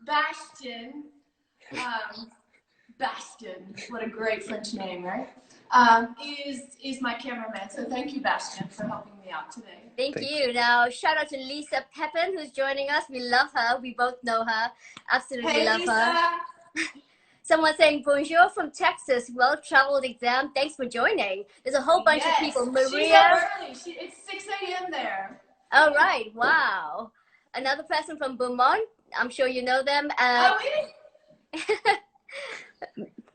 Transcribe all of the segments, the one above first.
Bastien, Bastien, what a great French name, right? Is my cameraman. So thank you, Bastien, for helping me out today. Thank you. Now, shout out to Lisa Pepin, who's joining us. We love her. We both know her. Absolutely love her. Someone saying, bonjour from Texas. Well-traveled exam. Thanks for joining. There's a whole bunch of people. Maria. She's up early. It's 6 a.m. there. Oh, right. Wow. Another person from Beaumont. I'm sure you know them.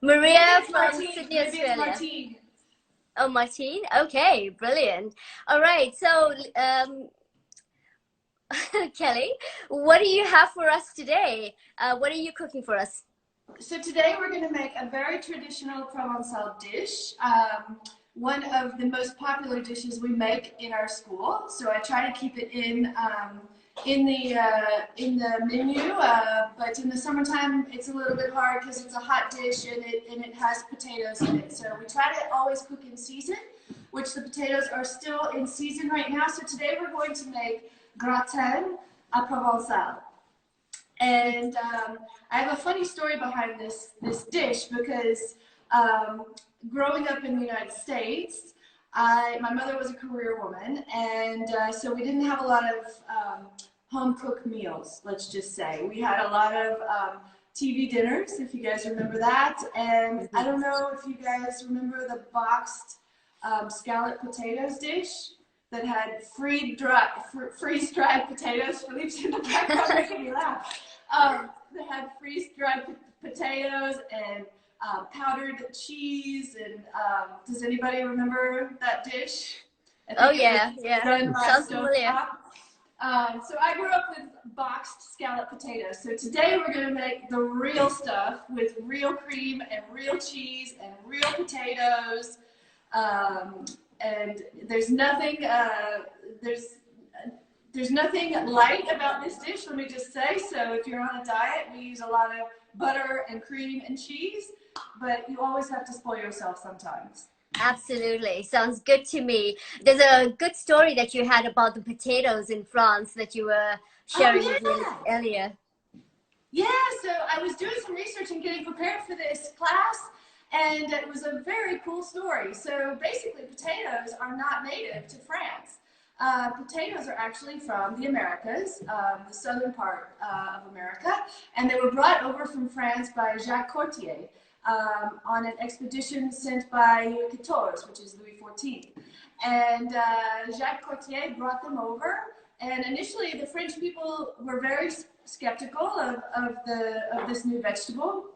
Maria from Sydney, Australia. Oh, Martine. Okay, brilliant. All right. So, Kelly, what do you have for us today? What are you cooking for us? So today we're going to make a very traditional Provencal dish. One of the most popular dishes we make in our school. So I try to keep it in the menu, but in the summertime it's a little bit hard because it's a hot dish and it has potatoes in it. So we try to always cook in season, which the potatoes are still in season right now. So today we're going to make gratin à Provençal. And I have a funny story behind this dish because growing up in the United States, my mother was a career woman, and so we didn't have a lot of home-cooked meals, let's just say. We had a lot of TV dinners, if you guys remember that, and I don't know if you guys remember the boxed scalloped potatoes dish that had freeze-dried potatoes. Philippe's in the background making me laugh. They had freeze-dried potatoes and powdered cheese, and does anybody remember that dish? Oh yeah, sounds familiar. So I grew up with boxed scalloped potatoes. So today we're going to make the real stuff with real cream and real cheese and real potatoes. And there's nothing light about this dish, let me just say. So if you're on a diet, we use a lot of butter and cream and cheese, but you always have to spoil yourself sometimes. Absolutely. Sounds good to me. There's a good story that you had about the potatoes in France that you were sharing with me earlier. Yeah, so I was doing some research and getting prepared for this class, and it was a very cool story. So basically, potatoes are not native to France. Potatoes are actually from the Americas, the southern part of America, and they were brought over from France by Jacques Cartier on an expedition sent by Louis XIV, which is Louis XIV. And Jacques Cartier brought them over, and initially the French people were very skeptical of this new vegetable,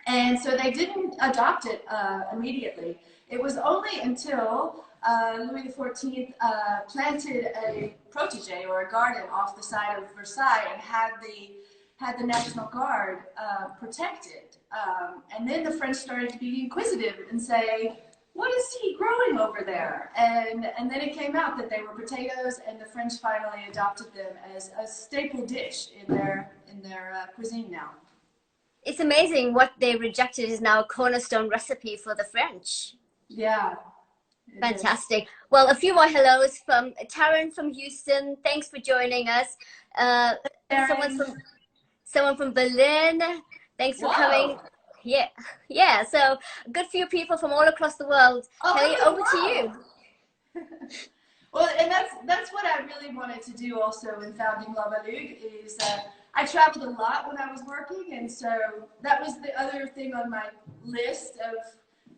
and so they didn't adopt it immediately. It was only until Louis XIV planted a protege or a garden off the side of Versailles and had the National Guard protect it. And then the French started to be inquisitive and say, what is he growing over there? And then it came out that they were potatoes, and the French finally adopted them as a staple dish in their cuisine now. It's amazing what they rejected is now a cornerstone recipe for the French. Yeah. Fantastic. Well, a few more hellos from Taryn from Houston. Thanks for joining us. Someone from Berlin. Thanks for coming. Yeah. So a good few people from all across the world. Kelly, over to you. Well, and that's what I really wanted to do also in founding La Belugue is I traveled a lot when I was working, and so that was the other thing on my list of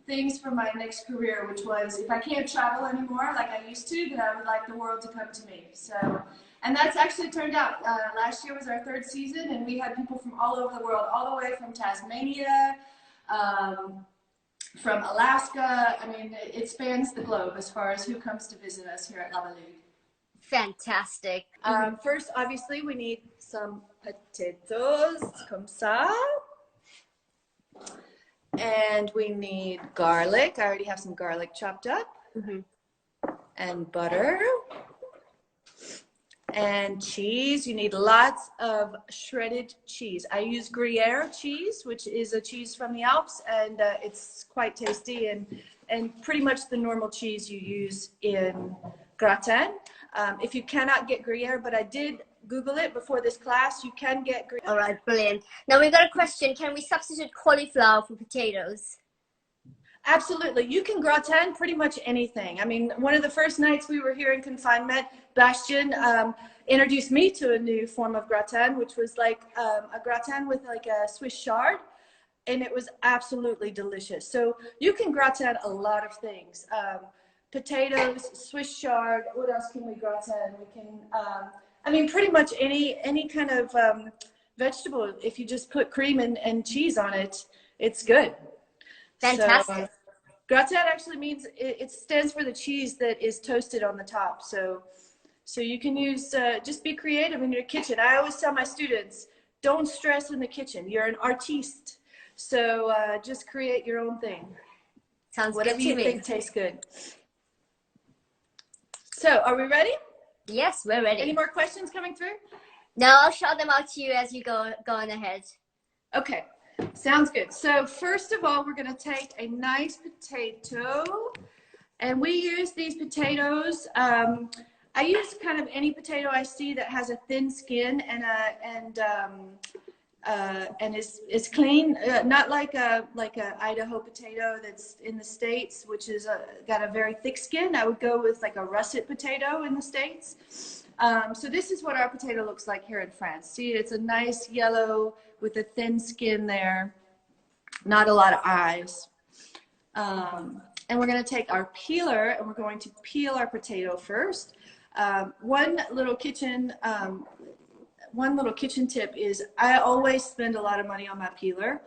things for my next career, which was if I can't travel anymore like I used to, then I would like the world to come to me. So, and that's actually turned out. Last year was our 3rd season, and we had people from all over the world, all the way from Tasmania, from Alaska. I mean, it spans the globe as far as who comes to visit us here at La Belugue. Fantastic. First, obviously, we need some potatoes, comme ça. And we need garlic. I already have some garlic chopped up. And butter. And cheese. You need lots of shredded cheese. I use Gruyere cheese, which is a cheese from the Alps, and it's quite tasty and pretty much the normal cheese you use in gratin. If you cannot get Gruyere, but I did Google it before this class. You can get green. All right, brilliant. Now we've got a question. Can we substitute cauliflower for potatoes? Absolutely. You can gratin pretty much anything. I mean, one of the first nights we were here in confinement, Bastian introduced me to a new form of gratin, which was like a gratin with like a Swiss chard, and it was absolutely delicious. So you can gratin a lot of things. Potatoes, Swiss chard, what else can we gratin? We can, I mean, pretty much any kind of vegetable. If you just put cream and cheese on it, it's good. Fantastic. So, gratin actually means it stands for the cheese that is toasted on the top. So you can use, just be creative in your kitchen. I always tell my students, don't stress in the kitchen. You're an artiste. So just create your own thing. Sounds whatever good to you me. think tastes good. So are we ready? Yes, we're ready. Any more questions coming through? No, I'll shout them out to you as you go on ahead. Okay. Sounds good. So first of all, we're going to take a nice potato, and we use these potatoes. I use kind of any potato I see that has a thin skin and is clean, not like a Idaho potato that's in the States, which is got a very thick skin. I would go with like a russet potato in the States. So this is what our potato looks like here in France. See, it's a nice yellow with a thin skin there, not a lot of eyes. And we're going to take our peeler and we're going to peel our potato first. One little kitchen tip is I always spend a lot of money on my peeler.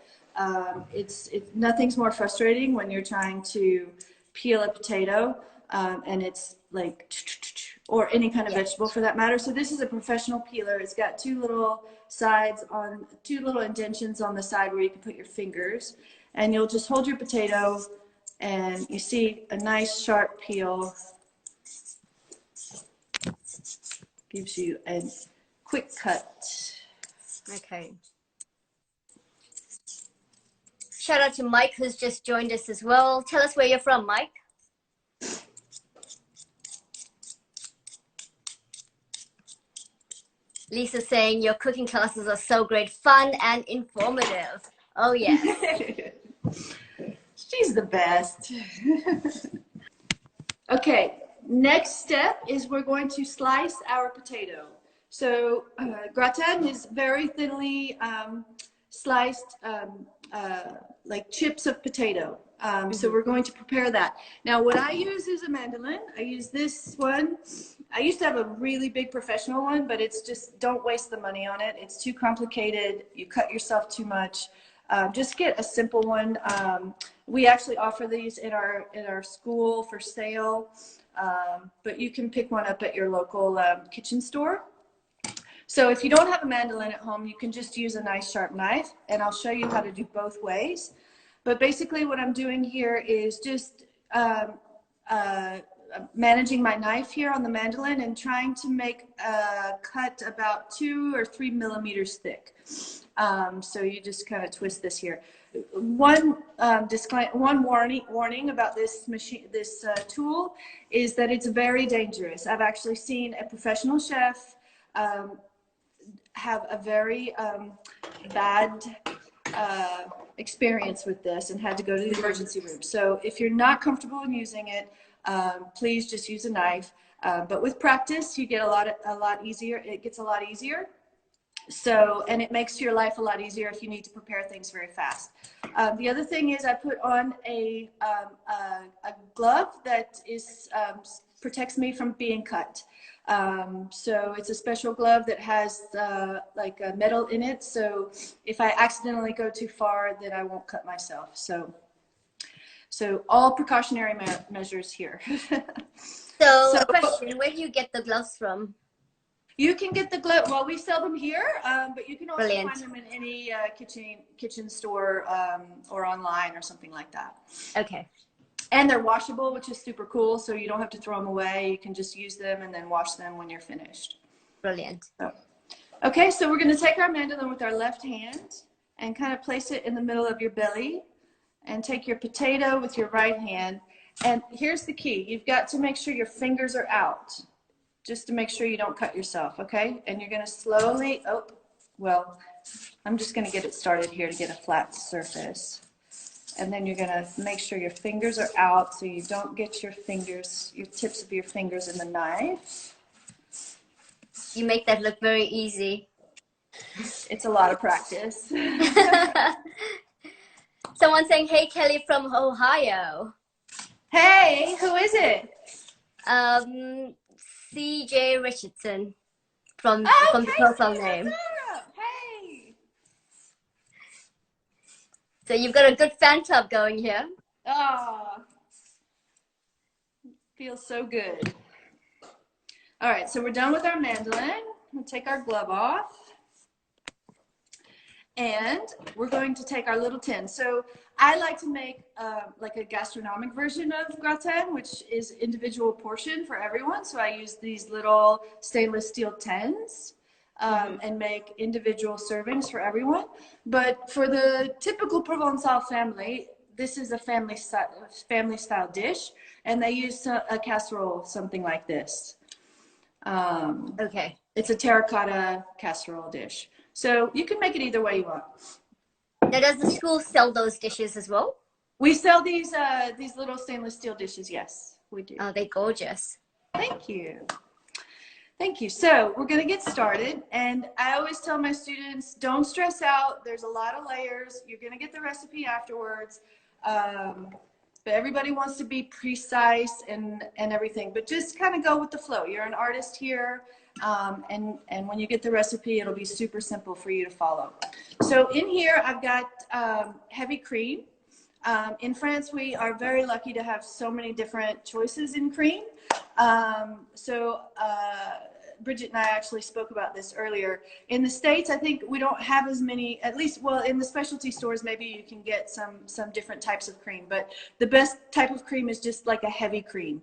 It's nothing's more frustrating when you're trying to peel a potato and it's like, or any kind of vegetable for that matter. So this is a professional peeler. It's got two little indentions on the side where you can put your fingers, and you'll just hold your potato and you see a nice sharp peel. Gives you a quick cut. Okay. Shout out to Mike, who's just joined us as well. Tell us where you're from, Mike. Lisa's saying your cooking classes are so great, fun and informative. Oh, yes. She's the best. Okay, next step is we're going to slice our potato. So gratin is very thinly sliced, like chips of potato. So we're going to prepare that. Now what I use is a mandolin. I use this one. I used to have a really big professional one, but it's just, don't waste the money on it. It's too complicated. You cut yourself too much. Just get a simple one. We actually offer these in our school for sale, but you can pick one up at your local kitchen store. So if you don't have a mandolin at home, you can just use a nice sharp knife, and I'll show you how to do both ways. But basically what I'm doing here is just managing my knife here on the mandolin and trying to make a cut about 2 or 3 millimeters thick. So you just kind of twist this here. One warning about this machine, this tool, is that it's very dangerous. I've actually seen a professional chef have a very bad experience with this and had to go to the emergency room. So if you're not comfortable in using it, please just use a knife. But with practice, you get a lot easier. It gets a lot easier. So, and it makes your life a lot easier if you need to prepare things very fast. The other thing is I put on a glove that protects me from being cut. So it's a special glove that has like a metal in it. So if I accidentally go too far, then I won't cut myself. So all precautionary measures here. So question, where do you get the gloves from? You can get the glove, well, we sell them here, but you can also Brilliant. find them in any kitchen store or online or something like that. Okay. And they're washable, which is super cool. So you don't have to throw them away. You can just use them and then wash them when you're finished. Brilliant. So, okay, so we're going to take our mandolin with our left hand and kind of place it in the middle of your belly, and take your potato with your right hand. And here's the key. You've got to make sure your fingers are out. just to make sure you don't cut yourself, okay? And you're gonna slowly, oh, well, I'm just gonna get it started here to get a flat surface. And then you're gonna make sure your fingers are out so you don't get your fingers, your tips of your fingers in the knife. You make that look very easy. It's a lot of practice. Someone saying, hey, Kelly from Ohio. Hey, who is it? CJ Richardson from the profile name. Hey. So you've got a good fan club going here. Oh, feels so good. All right, so we're done with our mandolin. We'll take our glove off. And we're going to take our little tin. So I like to make like a gastronomic version of gratin, which is individual portion for everyone. So I use these little stainless steel tins and make individual servings for everyone. But for the typical Provencal family, this is a family style dish, and they use a casserole, something like this. Okay. It's a terracotta casserole dish. So you can make it either way you want. Now, does the school sell those dishes as well? We sell these little stainless steel dishes. Yes, we do. Oh, they're gorgeous. Thank you. Thank you. So we're going to get started. And I always tell my students, don't stress out. There's a lot of layers. You're going to get the recipe afterwards. But everybody wants to be precise and everything. But just kind of go with the flow. You're an artist here. And when you get the recipe, it'll be super simple for you to follow. So in here, I've got heavy cream. In France, we are very lucky to have so many different choices in cream. Bridget and I actually spoke about this earlier. In the States, I think we don't have as many, at least, well, in the specialty stores, maybe you can get some different types of cream, but the best type of cream is just like a heavy cream.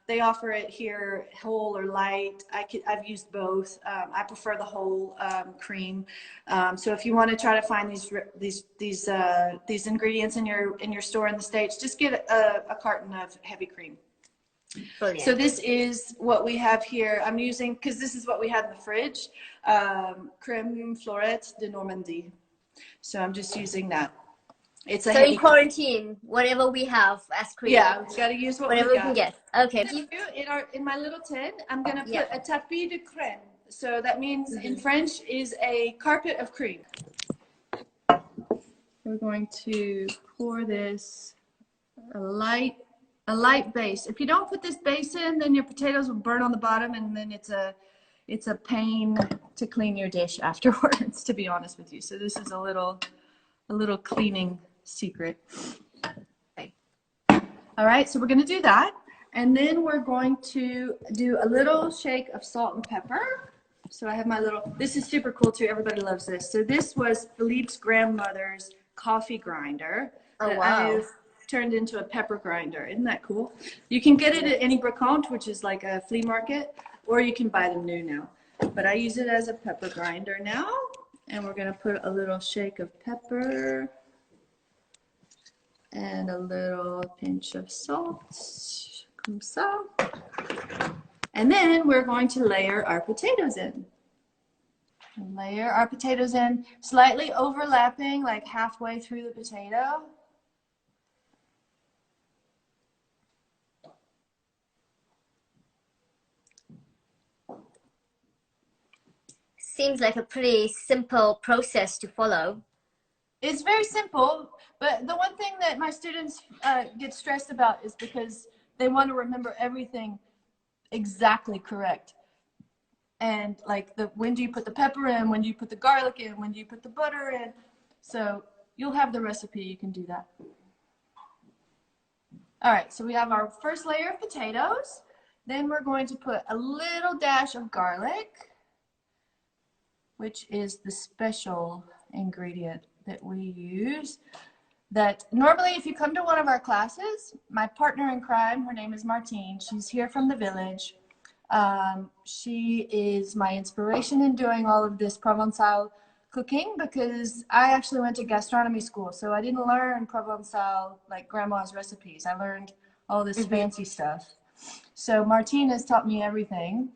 They offer it here whole or light. I've used both. I prefer the whole cream. So if you want to try to find these ingredients in your store in the States, just get a carton of heavy cream. Brilliant. So this is what we have here. I'm using, because this is what we had in the fridge, crème florette de Normandie. So I'm just using that. It's a so in quarantine, whatever we have as cream. Yeah, we got to use whatever we can get. Okay. In my little tin, I'm going to put a tapis de crème. So that means in French is a carpet of cream. We're going to pour this a light base. If you don't put this base in, then your potatoes will burn on the bottom, and then it's a pain to clean your dish afterwards, to be honest with you. So this is a little cleaning secret. Okay. All right, so we're going to do that, and then we're going to do a little shake of salt and pepper. So I have my little, this is super cool too, everybody loves this. So this was Philippe's grandmother's coffee grinder. Oh, wow. I've turned into a pepper grinder. Isn't that cool? You can get it at any brocante, which is like a flea market, or you can buy them new now. But I use it as a pepper grinder now, and we're going to put a little shake of pepper and a little pinch of salt, comme ça. And then we're going to layer our potatoes in. Layer our potatoes in, slightly overlapping, like halfway through the potato. Seems like a pretty simple process to follow. It's very simple, but the one thing that my students get stressed about is because they want to remember everything exactly correct. And like when do you put the pepper in, when do you put the garlic in, when do you put the butter in. So you'll have the recipe, you can do that. All right, so we have our first layer of potatoes. Then we're going to put a little dash of garlic, which is the special ingredient that we use. That normally if you come to one of our classes, my partner in crime, her name is Martine, she's here from the village. She is my inspiration in doing all of this Provençal cooking because I actually went to gastronomy school, so I didn't learn Provençal like grandma's recipes. I learned all this fancy stuff. So Martine has taught me everything.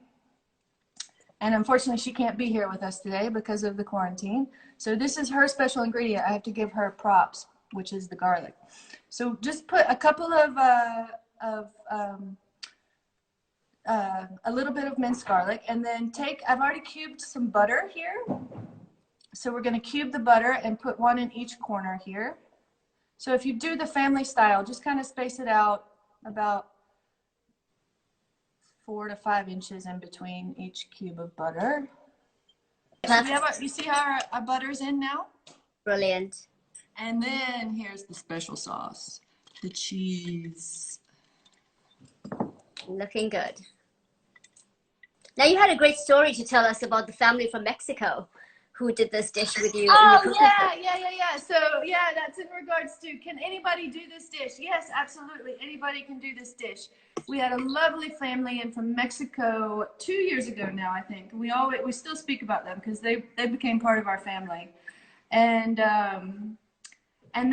And unfortunately, she can't be here with us today because of the quarantine. So this is her special ingredient. I have to give her props, which is the garlic. So just put a couple of a little bit of minced garlic, and then I've already cubed some butter here. So we're going to cube the butter and put one in each corner here. So if you do the family style, just kind of space it out about 4 to 5 inches in between each cube of butter. So you see how our butter's in now? Brilliant. And then here's the special sauce, the cheese. Looking good. Now, you had a great story to tell us about the family from Mexico who did this dish with you. Oh, yeah. So, yeah, that's in regards to, can anybody do this dish? Yes, absolutely. Anybody can do this dish. We had a lovely family in from Mexico 2 years ago now, I think. We still speak about them because they became part of our family. And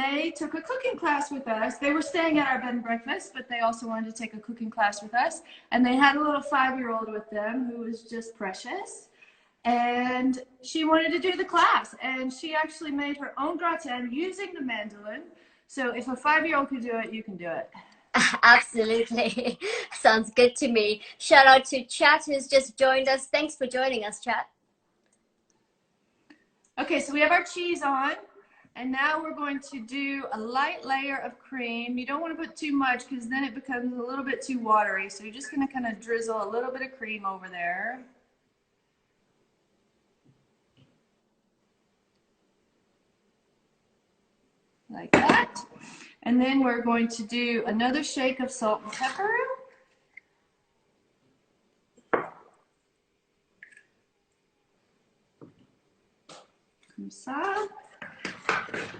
they took a cooking class with us. They were staying at our bed and breakfast, but they also wanted to take a cooking class with us. And they had a little 5-year-old with them who was just precious. And she wanted to do the class. And she actually made her own gratin using the mandolin. So if a 5-year-old could do it, you can do it. Absolutely. Sounds good to me. Shout out to Chat who's just joined us. Thanks for joining us, Chat. Okay, so we have our cheese on. And now we're going to do a light layer of cream. You don't want to put too much because then it becomes a little bit too watery. So you're just going to kind of drizzle a little bit of cream over there. Like that. And then we're going to do another shake of salt and pepper. Comme ça.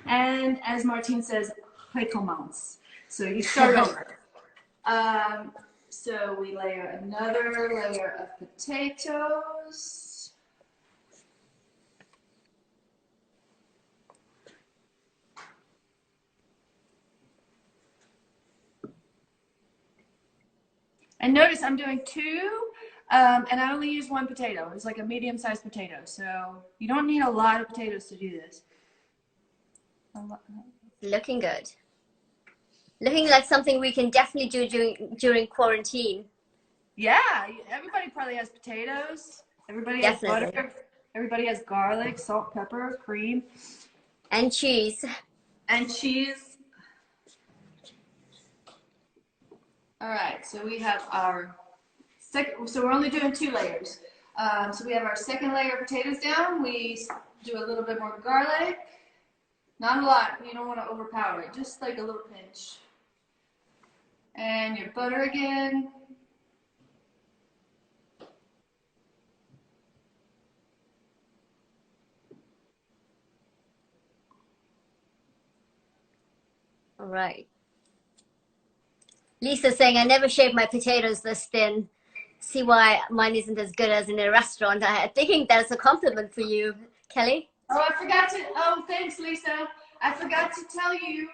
And as Martine says, recommence. So you start over. So we layer another layer of potatoes. And notice I'm doing 2, and I only use 1 potato. It's like a medium-sized potato. So you don't need a lot of potatoes to do this. Looking good. Looking like something we can definitely do during quarantine. Yeah, everybody probably has potatoes. Everybody has butter. Everybody has garlic, salt, pepper, cream. And cheese. And cheese. All right, so we have our second, so we're only doing 2 layers. So we have our second layer of potatoes down. We do a little bit more garlic. Not a lot, you don't want to overpower it, just like a little pinch. And your butter again. All right. Lisa saying, I never shave my potatoes this thin. See why mine isn't as good as in a restaurant. I think that's a compliment for you, Kelly. Oh, thanks, Lisa. I forgot to tell you,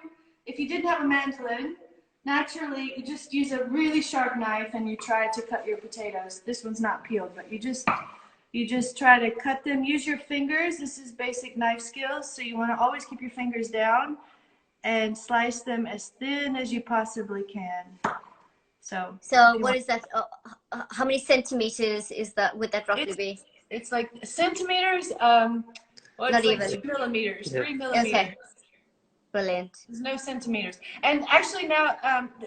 if you didn't have a mandolin, naturally, you just use a really sharp knife and you try to cut your potatoes. This one's not peeled, but you just try to cut them. Use your fingers. This is basic knife skills. So you want to always keep your fingers down and slice them as thin as you possibly can. So what is that? How many centimeters is that? Would that roughly be? It's like centimeters. Not even. 2 millimeters, 3 millimeters. Okay. Brilliant. There's no centimeters. And actually now,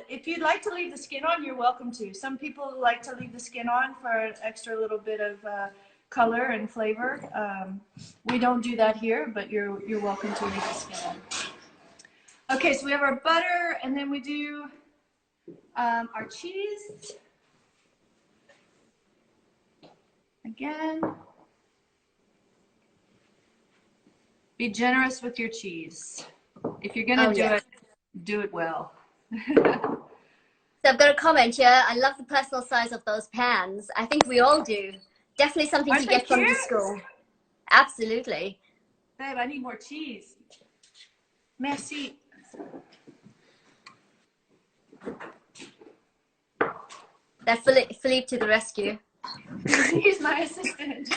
if you'd like to leave the skin on, you're welcome to. Some people like to leave the skin on for an extra little bit of color and flavor. We don't do that here, but you're welcome to leave the skin on. Okay, so we have our butter, and then we do our cheese. Again. Be generous with your cheese. If you're gonna do it well. So I've got a comment here. I love the personal size of those pans. I think we all do. Definitely something to get from the school. Absolutely. Babe, I need more cheese. Merci. That Philippe to the rescue. He's my assistant.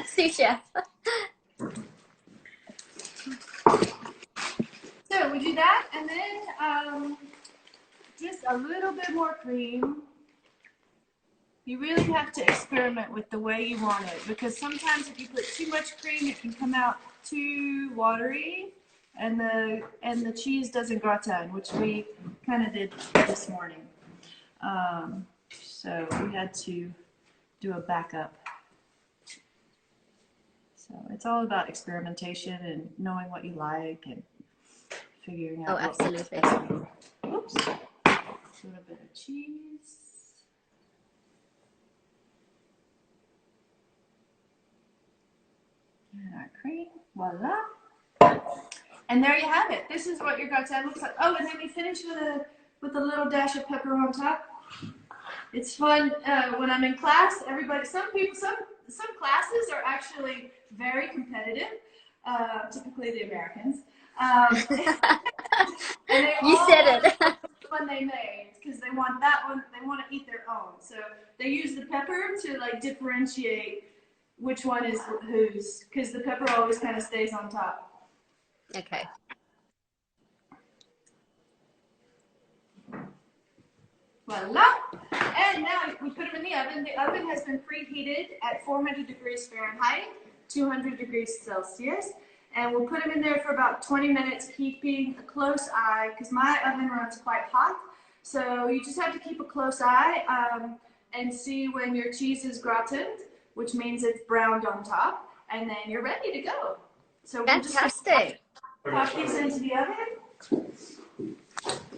Sous chef. So we do that, and then just a little bit more cream. You really have to experiment with the way you want it, because sometimes if you put too much cream, it can come out too watery, and the cheese doesn't gratin, which we kind of did this morning. So we had to do a backup. So it's all about experimentation and knowing what you like and figuring out. Oh, absolutely. Oops. A little bit of cheese. And our cream. Voila. And there you have it. This is what your gratin looks like. Oh, and then we finish with a little dash of pepper on top. It's fun when I'm in class. Everybody, some classes are actually very competitive. Typically the Americans. And they You said it. One they made, because they want that one. They want to eat their own. So they use the pepper to like differentiate which one is whose, because the pepper always kind of stays on top. Okay. Voila! And now we put them in the oven. The oven has been preheated at 400 degrees Fahrenheit, 200 degrees Celsius. And we'll put them in there for about 20 minutes, keeping a close eye, because my oven runs quite hot. So you just have to keep a close eye and see when your cheese is gratined, which means it's browned on top, and then you're ready to go. So fantastic. We'll just pop these into the oven.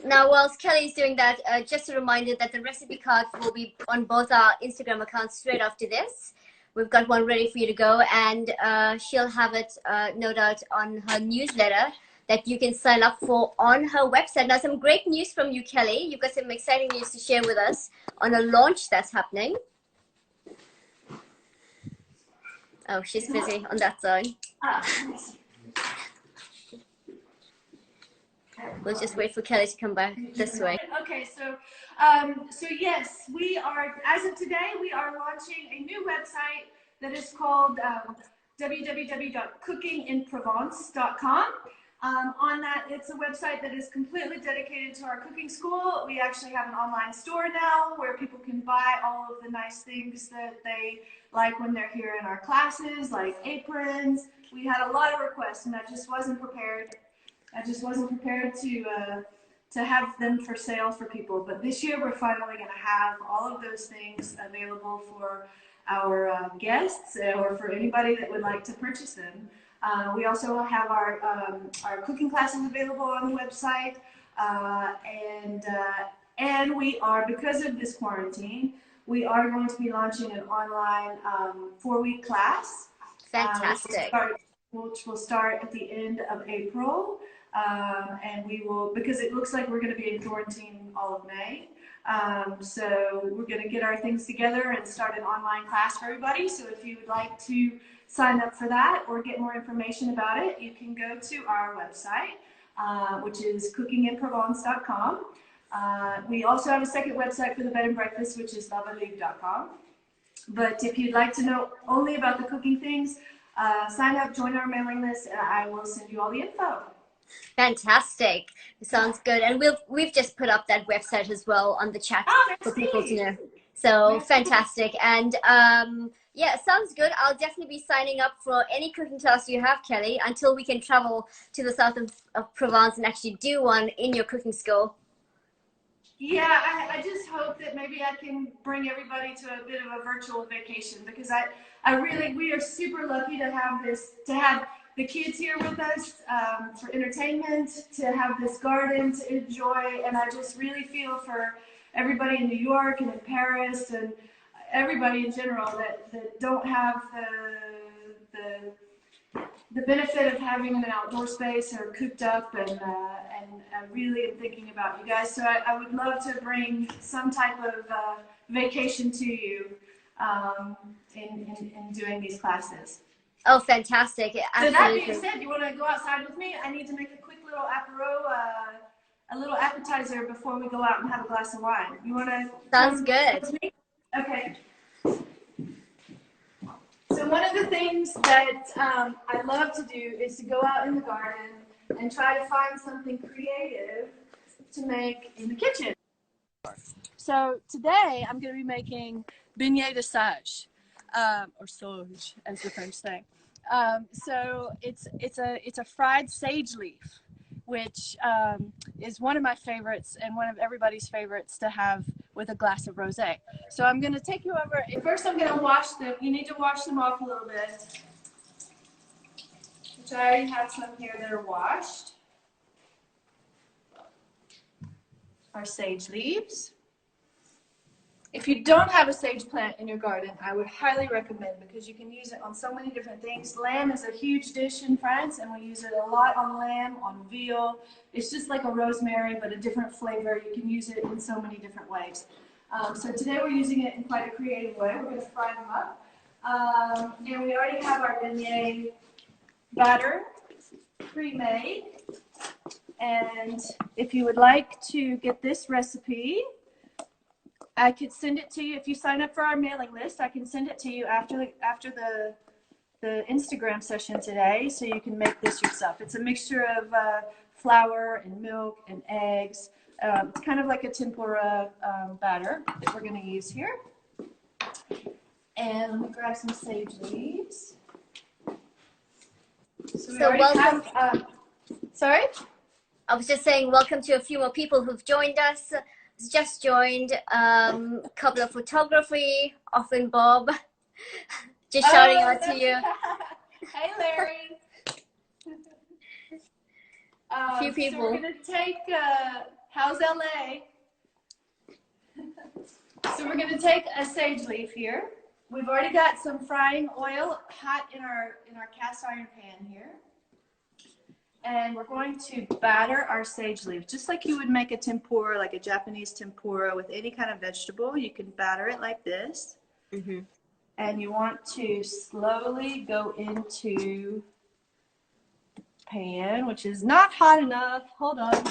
Now, whilst Kelly's doing that, just a reminder that the recipe card will be on both our Instagram accounts straight after this. We've got one ready for you to go, and she'll have it, no doubt, on her newsletter that you can sign up for on her website. Now, some great news from you, Kelly. You've got some exciting news to share with us on a launch that's happening. Oh, she's busy on that side. We'll just wait for Kelly to come back this way. Okay, so yes, we are, as of today, we are launching a new website that is called www.cookinginprovence.com. On that, it's a website that is completely dedicated to our cooking school. We actually have an online store now where people can buy all of the nice things that they like when they're here in our classes, like aprons. We had a lot of requests, and I just wasn't prepared. To have them for sale for people. But this year we're finally going to have all of those things available for our guests or for anybody that would like to purchase them. We also have our cooking classes available on the website, and we are, because of this quarantine, we are going to be launching an online 4-week class. Fantastic. Which will start at the end of April. And we will, because it looks like we're going to be in quarantine all of May. So we're going to get our things together and start an online class for everybody. So if you would like to sign up for that or get more information about it, you can go to our website, which is cookinginprovence.com. We also have a second website for the bed and breakfast, which is belugue.com. But if you'd like to know only about the cooking things, sign up, join our mailing list, and I will send you all the info. Fantastic. Sounds good. And we've just put up that website as well on the chat for people to know. So fantastic. And yeah, sounds good. I'll definitely be signing up for any cooking class you have, Kelly, until we can travel to the south of Provence and actually do one in your cooking school. Yeah, I just hope that maybe I can bring everybody to a bit of a virtual vacation, because we are super lucky to have the kids here with us for entertainment, to have this garden to enjoy, and I just really feel for everybody in New York and in Paris and everybody in general that don't have the benefit of having an outdoor space or cooped up, and I really am thinking about you guys. So I would love to bring some type of vacation to you in doing these classes. Oh, fantastic. So that being said, you want to go outside with me? I need to make a quick little apéro a little appetizer before we go out and have a glass of wine. You want to? Sounds good. Okay. So one of the things that I love to do is to go out in the garden and try to find something creative to make in the kitchen. So today I'm going to be making beignet de sage, or sauge, as the French say. So it's a fried sage leaf, which is one of my favorites and one of everybody's favorites to have with a glass of rosé. So I'm going to take you over. First, I'm going to wash them. You need to wash them off a little bit, which I already have some here that are washed. Our sage leaves. If you don't have a sage plant in your garden, I would highly recommend, because you can use it on so many different things. Lamb is a huge dish in France, and we use it a lot on lamb, on veal. It's just like a rosemary, but a different flavor. You can use it in so many different ways. So today we're using it in quite a creative way. We're going to fry them up. And we already have our beignet batter pre-made. And if you would like to get this recipe, I could send it to you. If you sign up for our mailing list, I can send it to you after the Instagram session today, so you can make this yourself. It's a mixture of flour and milk and eggs. It's kind of like a tempura batter that we're going to use here. And let me grab some sage leaves. So welcome. Sorry? I was just saying welcome to a few more people who've joined us. Just joined a couple of photography, often Bob. Just shouting out to you. Hey, Larry. A few people. So we're going to take, how's LA? So we're going to take a sage leaf here. We've already got some frying oil hot in our cast iron pan here. And we're going to batter our sage leaf, just like you would make a tempura, like a Japanese tempura with any kind of vegetable. You can batter it like this. Mm-hmm. And you want to slowly go into the pan, which is not hot enough. Hold on.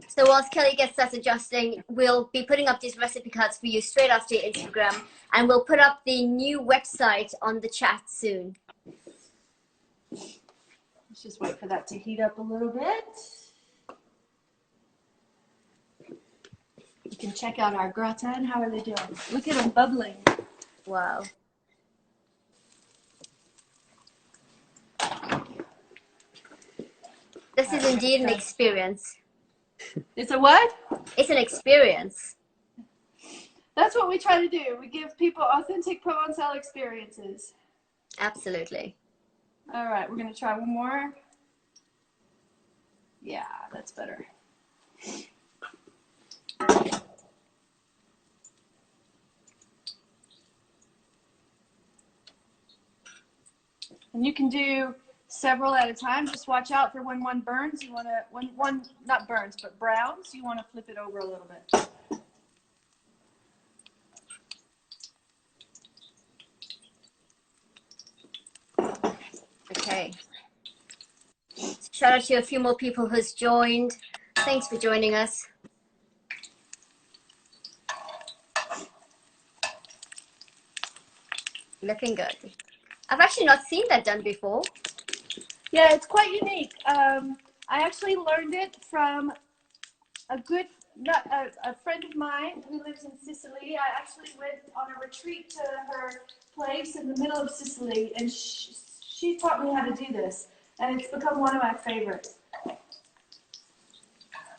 So whilst Kelly gets that adjusting, we'll be putting up these recipe cards for you straight after your Instagram, and we'll put up the new website on the chat soon. Let's just wait for that to heat up a little bit. You can check out our gratin. How are they doing? Look at them bubbling. Wow. This is indeed an experience. It's a what? It's an experience. That's what we try to do. We give people authentic Provençal experiences. Absolutely. All right, we're going to try one more. Yeah, that's better. And you can do several at a time. Just watch out for when one burns. You want to, when one, not burns, but browns, you want to flip it over a little bit. Okay. Shout out to a few more people who's joined. Thanks for joining us. Looking good. I've actually not seen that done before. Yeah, it's quite unique. I actually learned it from a friend of mine who lives in Sicily. I actually went on a retreat to her place in the middle of Sicily, and she taught me how to do this, and it's become one of my favorites.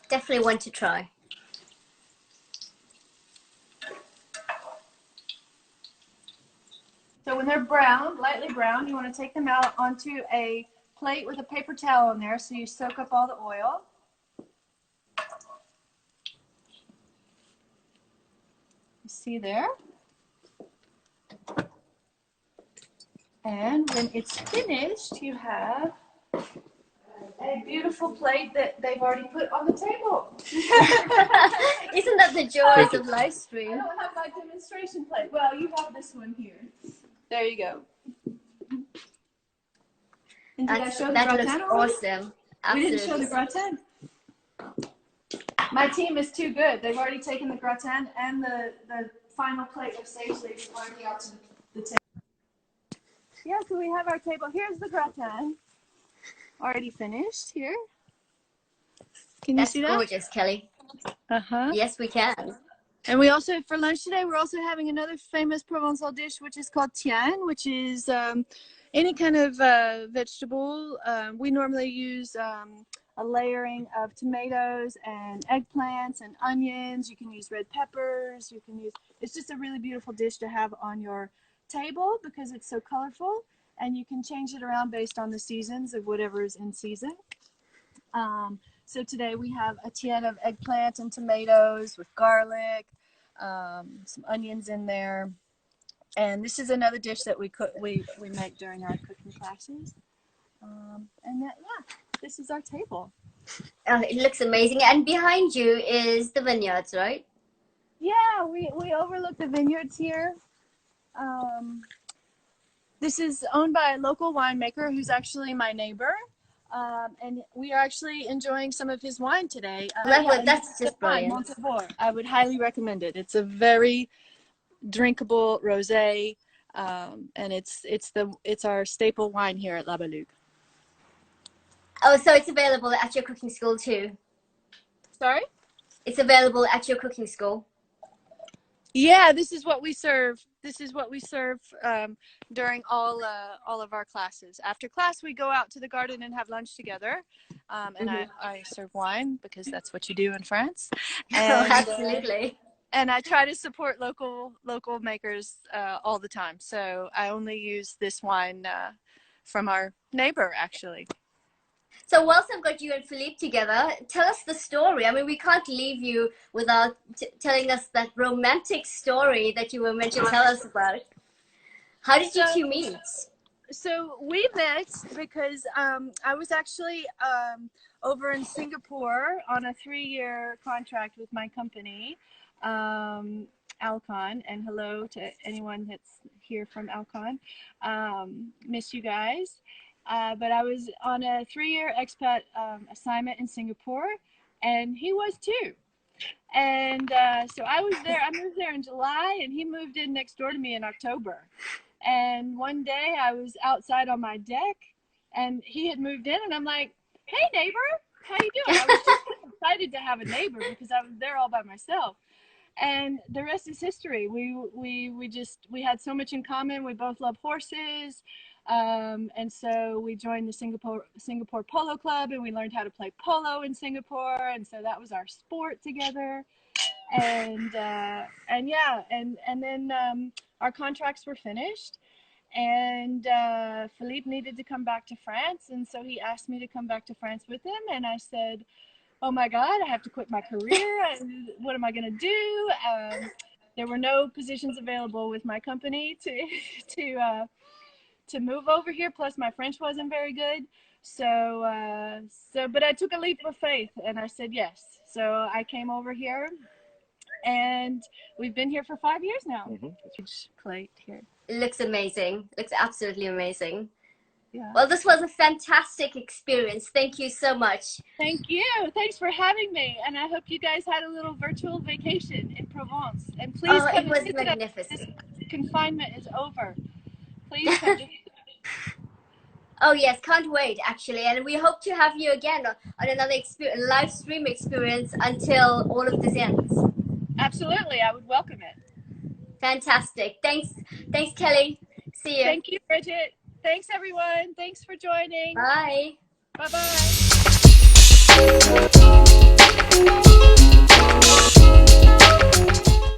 Definitely one to try. So when they're brown, lightly brown, you want to take them out onto a plate with a paper towel in there so you soak up all the oil. You see there? And when it's finished, you have a beautiful plate that they've already put on the table. Isn't that the joys of live stream? I don't have my demonstration plate. Well, you have this one here. There you go. And did I show the that gratin? looks awesome. Absolutely. We didn't show the gratin. My team is too good. They've already taken the gratin and the final plate of sage leaves already out to the table. Yeah, so we have our table. Here's the gratin. Already finished here. Can you see that? That's gorgeous, Kelly. Uh-huh. Yes, we can. And we also, for lunch today, we're also having another famous Provençal dish, which is called tian, which is any kind of vegetable. We normally use a layering of tomatoes and eggplants and onions. You can use red peppers. You can use, it's just a really beautiful dish to have on your table because it's so colorful, and you can change it around based on the seasons of whatever is in season. So today we have a tian of eggplant and tomatoes with garlic, some onions in there. And this is another dish that we make during our cooking classes. And that, yeah, this is our table. It looks amazing. And behind you is the vineyards, right? Yeah, we overlook the vineyards here. This is owned by a local winemaker who's actually my neighbor. And we are actually enjoying some of his wine today. That's just brilliant. I would highly recommend it. It's a very drinkable rosé, and it's our staple wine here at La Belugue. Oh, so it's available at your cooking school too? Sorry? It's available at your cooking school? Yeah, this is what we serve. This is what we serve during all of our classes. After class, we go out to the garden and have lunch together. And I serve wine because that's what you do in France. And, absolutely. And I try to support local makers all the time. So I only use this wine from our neighbor, actually. So whilst I've got you and Philippe together, tell us the story. I mean, we can't leave you without telling us that romantic story that you were meant to tell us about. How did you two meet? So we met because I was actually over in Singapore on a 3-year contract with my company, Alcon, and hello to anyone that's here from Alcon. Miss you guys. But I was on a 3-year expat assignment in Singapore, and he was too. And so I moved there in July, and he moved in next door to me in October. And one day I was outside on my deck, and he had moved in, and I'm like, "Hey neighbor, how you doing?" I was just excited to have a neighbor because I was there all by myself. And the rest is history. We had so much in common. We both love horses. And so we joined the Singapore Polo Club, and we learned how to play polo in Singapore. And so that was our sport together. And then our contracts were finished, and Philippe needed to come back to France. And so he asked me to come back to France with him. And I said, "Oh my God, I have to quit my career. What am I going to do?" There were no positions available with my company to move over here. Plus my French wasn't very good. But I took a leap of faith and I said yes. So I came over here, and we've been here for 5 years now. Huge plate here. It looks amazing. Looks absolutely amazing. Yeah. Well, this was a fantastic experience. Thank you so much. Thank you. Thanks for having me. And I hope you guys had a little virtual vacation in Provence. And please come it was visit magnificent. us. This confinement is over. Please come visit. Oh yes, can't wait actually, and we hope to have you again on another live stream experience until all of this ends. Absolutely, I would welcome it. Fantastic. Thanks Kelly. See you. Thank you, Bridget. Thanks everyone. Thanks for joining. Bye. Bye-bye.